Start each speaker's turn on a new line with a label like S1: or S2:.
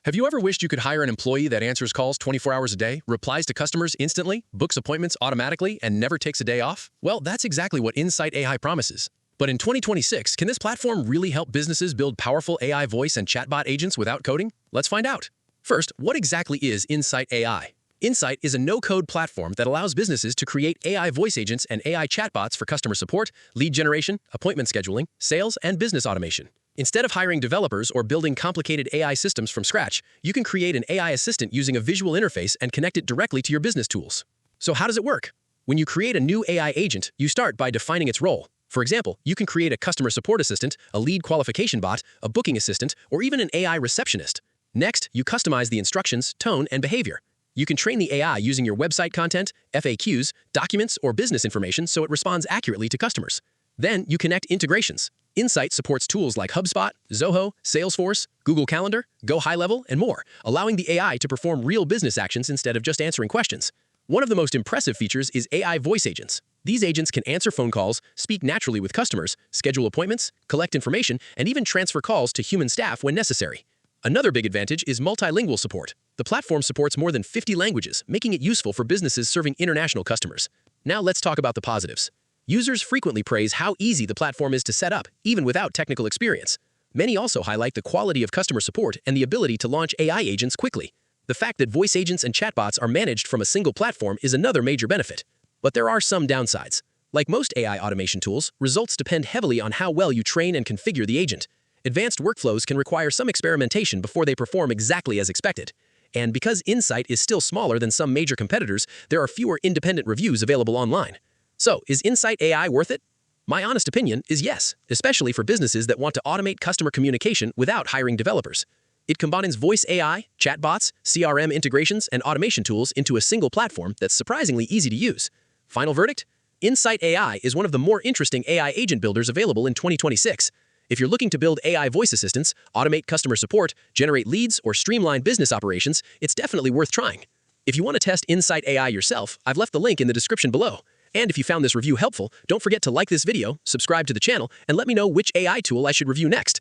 S1: Have you ever wished you could hire an employee that answers calls 24 hours a day, replies to customers instantly, books appointments automatically, and never takes a day off? Well, that's exactly what Insighto.ai promises. But in 2026, can this platform really help businesses build powerful AI voice and chatbot agents without coding? Let's find out. First, what exactly is Insighto.ai? Insight is a no-code platform that allows businesses to create AI voice agents and AI chatbots for customer support, lead generation, appointment scheduling, sales, and business automation. Instead of hiring developers or building complicated AI systems from scratch, you can create an AI assistant using a visual interface and connect it directly to your business tools. So how does it work? When you create a new AI agent, you start by defining its role. For example, you can create a customer support assistant, a lead qualification bot, a booking assistant, or even an AI receptionist. Next, you customize the instructions, tone, and behavior. You can train the AI using your website content, FAQs, documents, or business information so it responds accurately to customers. Then you connect integrations. Insight supports tools like HubSpot, Zoho, Salesforce, Google Calendar, Go High Level, and more, allowing the AI to perform real business actions instead of just answering questions. One of the most impressive features is AI voice agents. These agents can answer phone calls, speak naturally with customers, schedule appointments, collect information, and even transfer calls to human staff when necessary. Another big advantage is multilingual support. The platform supports more than 50 languages, making it useful for businesses serving international customers. Now let's talk about the positives. Users frequently praise how easy the platform is to set up, even without technical experience. Many also highlight the quality of customer support and the ability to launch AI agents quickly. The fact that voice agents and chatbots are managed from a single platform is another major benefit. But there are some downsides. Like most AI automation tools, results depend heavily on how well you train and configure the agent. Advanced workflows can require some experimentation before they perform exactly as expected. And because Insight is still smaller than some major competitors, there are fewer independent reviews available online. So, is Insighto.ai worth it? My honest opinion is yes, especially for businesses that want to automate customer communication without hiring developers. It combines voice AI, chatbots, CRM integrations, and automation tools into a single platform that's surprisingly easy to use. Final verdict? Insighto.ai is one of the more interesting AI agent builders available in 2026. If you're looking to build AI voice assistants, automate customer support, generate leads, or streamline business operations, it's definitely worth trying. If you want to test Insighto.ai yourself, I've left the link in the description below. And if you found this review helpful, don't forget to like this video, subscribe to the channel, and let me know which AI tool I should review next.